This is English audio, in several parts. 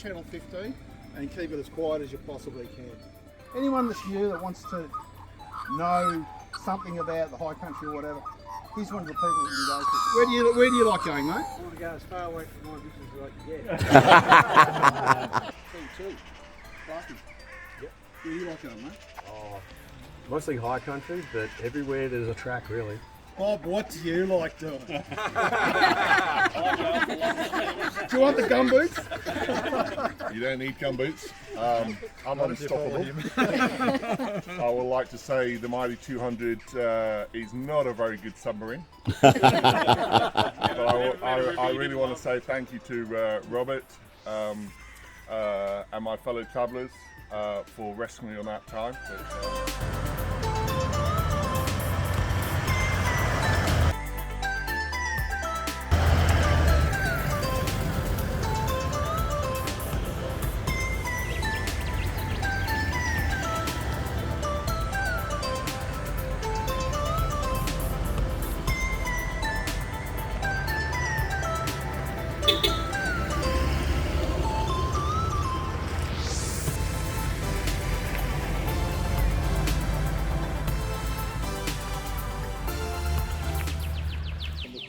channel 15 and keep it as quiet as you possibly can. Anyone that's new that wants to know something about the high country or whatever, he's one of the people that you can go to. Where do you like going, mate? I want to go as far away from my business as I can get. T2. Lucky. Yep. Where do you like going, mate? Oh, mostly high country, but everywhere there's a track, really. Bob, what do you like doing? Do you want the gum boots? You don't need gum boots. I'm unstoppable. I would like to say the Mighty 200 is not a very good submarine. But I really want to say thank you to Robert and my fellow travellers for rescuing me on that time.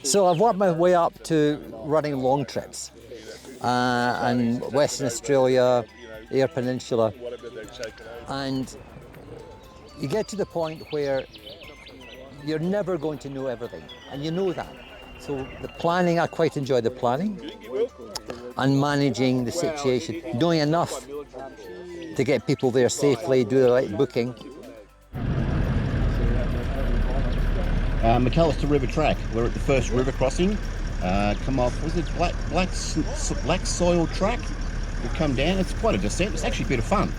So I've worked my way up to running long trips, and Western Australia, Eyre Peninsula, and you get to the point where you're never going to know everything, and you know that. So the planning, I quite enjoy the planning and managing the situation, knowing enough to get people there safely, do the right booking. Macalister River Track. We're at the first river crossing. Come off, was it Black Soil Track? We've come down. It's quite a descent. It's actually a bit of fun.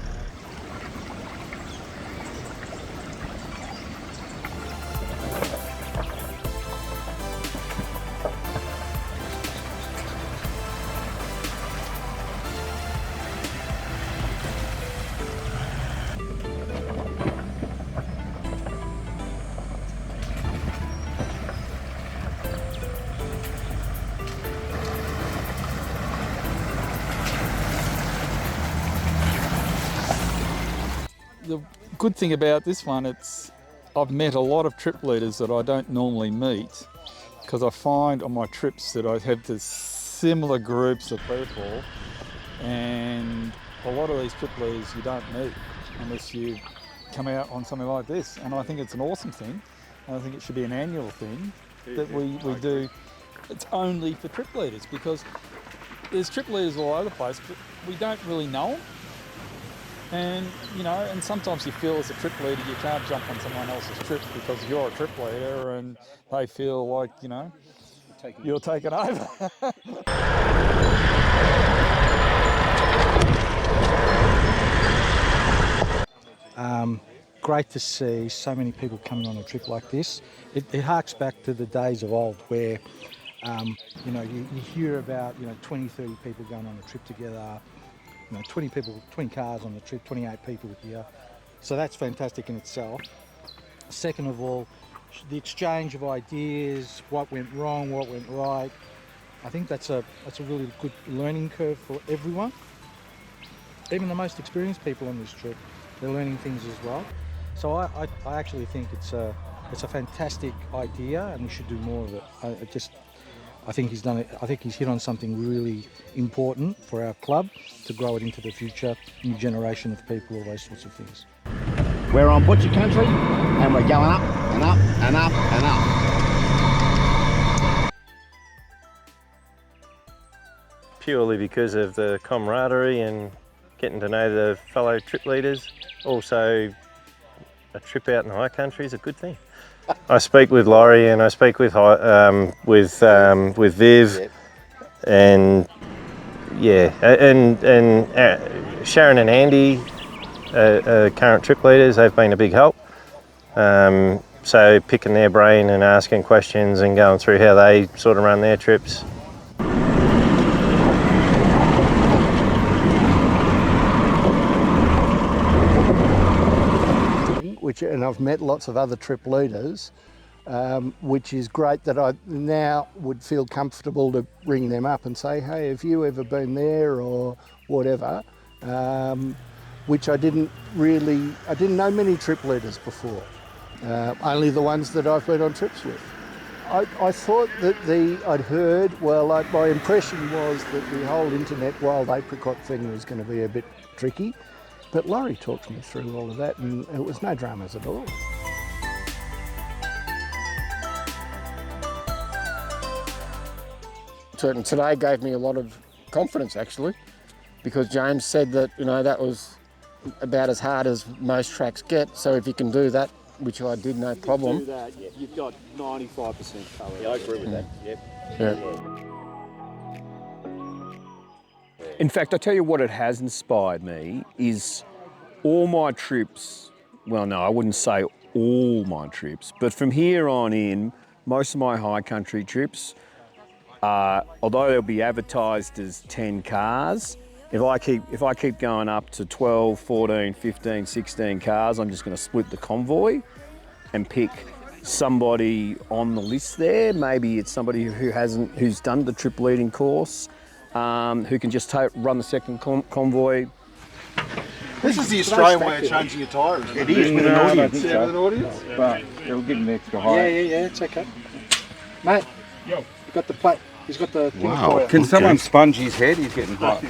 The good thing about this one, I've met a lot of trip leaders that I don't normally meet, because I find on my trips that I have this similar groups of people, and a lot of these trip leaders you don't meet unless you come out on something like this. And I think it's an awesome thing, and I think it should be an annual thing that we do. It's only for trip leaders, because there's trip leaders all over the place, but we don't really know them. And, you know, and sometimes you feel as a trip leader you can't jump on someone else's trip because you're a trip leader and they feel like, you know, you're taking over. Great to see so many people coming on a trip like this. It harks back to the days of old where, you know, you hear about, 20, 30 people going on a trip together. 20 people, 20 cars on the trip, 28 people here. So that's fantastic in itself. Second of all, the exchange of ideas, what went wrong, what went right. I think that's a really good learning curve for everyone. Even the most experienced people on this trip, they're learning things as well. So I actually think it's a fantastic idea, and we should do more of it. I think he's done it. I think he's hit on something really important for our club to grow it into the future, new generation of people, all those sorts of things. We're on Butcher Country, and we're going up and up and up and up. Purely because of the camaraderie and getting to know the fellow trip leaders. Also, a trip out in the high country is a good thing. I speak with Laurie and I speak with Viv, and yeah, and Sharon and Andy, current trip leaders. They've been a big help. So picking their brain and asking questions and going through how they sort of run their trips. And I've met lots of other trip leaders which is great that I now would feel comfortable to ring them up and say, hey, have you ever been there or whatever, which I didn't know many trip leaders before, only the ones that I've been on trips with. I thought that my impression was that the whole internet wild apricot thing was going to be a bit tricky, but Laurie talked me through all of that and it was no dramas at all. Today gave me a lot of confidence actually, because James said that, you know, that was about as hard as most tracks get, so if you can do that, which I did no problem. You do that, yeah, you've got 95% covered. Yeah, I agree with that. Yep. Yeah. In fact, I tell you what it has inspired me is all my trips, well no, I wouldn't say all my trips, but from here on in, most of my high country trips, although they'll be advertised as 10 cars, if I keep going up to 12, 14, 15, 16 cars, I'm just going to split the convoy and pick somebody on the list there. Maybe it's somebody who's done the trip leading course, who can just run the second convoy. This is the Australian way of changing your tyres. It is with an audience. Yeah, with an audience. But it'll give him extra height. Yeah, it's okay. Mate, you got the plate. He's got the thing for you. Can someone sponge his head? He's getting hot.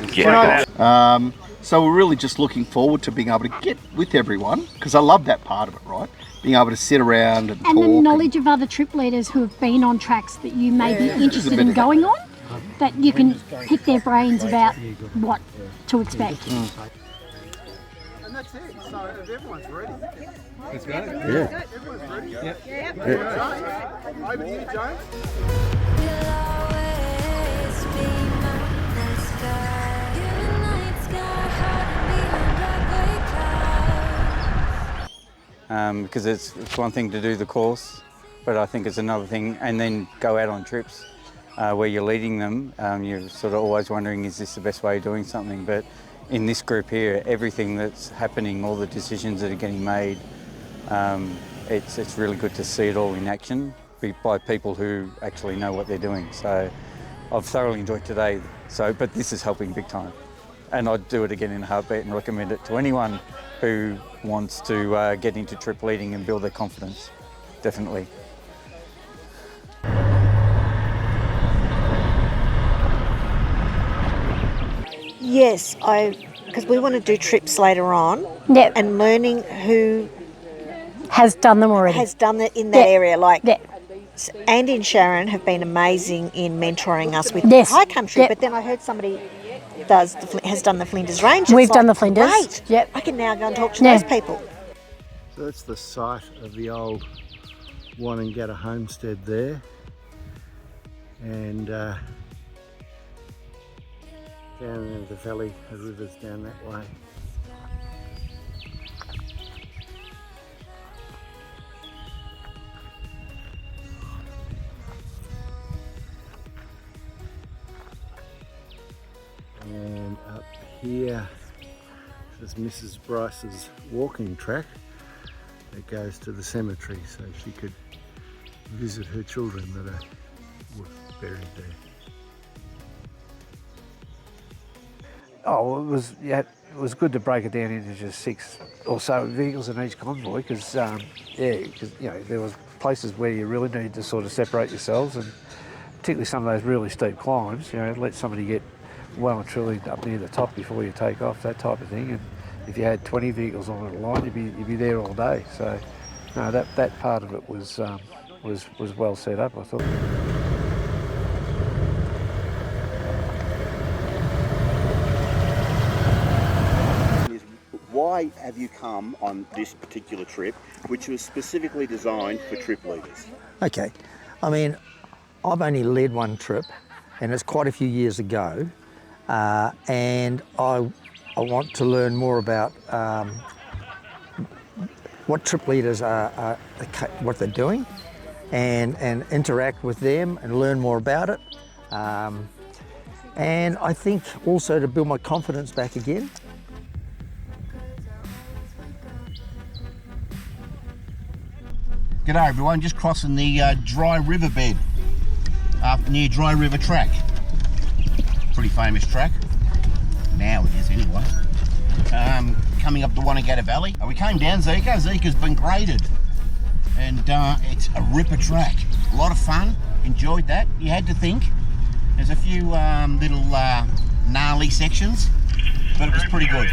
So we're really just looking forward to being able to get with everyone, because I love that part of it, right? Being able to sit around and talk. And the knowledge of other trip leaders who have been on tracks that you may be interested in going on, that you can pick their brains about what to expect. And that's it. So if everyone's ready. Let's go. Yeah. Everyone's ready. Yep. James, over to you, James. Because it's one thing to do the course, but I think it's another thing, and then go out on trips where you're leading them. You're sort of always wondering, is this the best way of doing something? But in this group here, everything that's happening, all the decisions that are getting made, it's really good to see it all in action by people who actually know what they're doing. So I've thoroughly enjoyed today. But this is helping big time. And I'd do it again in a heartbeat and recommend it to anyone who wants to get into trip leading and build their confidence, definitely. Yes, because we want to do trips later on, and learning who has done them already. Has done it in that area. Like Andy and Sharon have been amazing in mentoring us with high country, but then I heard somebody has done the Flinders Range. We've done the Flinders. Great. Yep. I can now go and talk to those people. So that's the site of the old Wonnangatta homestead there, and down into the valley, the river's down that way. And up here is Mrs. Bryce's walking track that goes to the cemetery, so she could visit her children that were buried there. Oh, it was good to break it down into just 6 or so vehicles in each convoy, because there was places where you really need to sort of separate yourselves, and particularly some of those really steep climbs. Let somebody get well and truly up near the top before you take off, that type of thing. And if you had 20 vehicles on a line, you'd be there all day. So, no, that part of it was well set up, I thought. Why have you come on this particular trip, which was specifically designed for trip leaders? Okay, I mean, I've only led one trip, and it's quite a few years ago, and I want to learn more about what trip leaders are what they're doing, and interact with them and learn more about it. And I think also to build my confidence back again. G'day everyone, just crossing the dry riverbed near Dry River Track. Pretty famous track. Now it is anyway. Coming up the Wonnangatta Valley. We came down Zeka. Zeka's been graded. And it's a ripper track. A lot of fun. Enjoyed that. You had to think. There's a few little gnarly sections, but it was pretty good.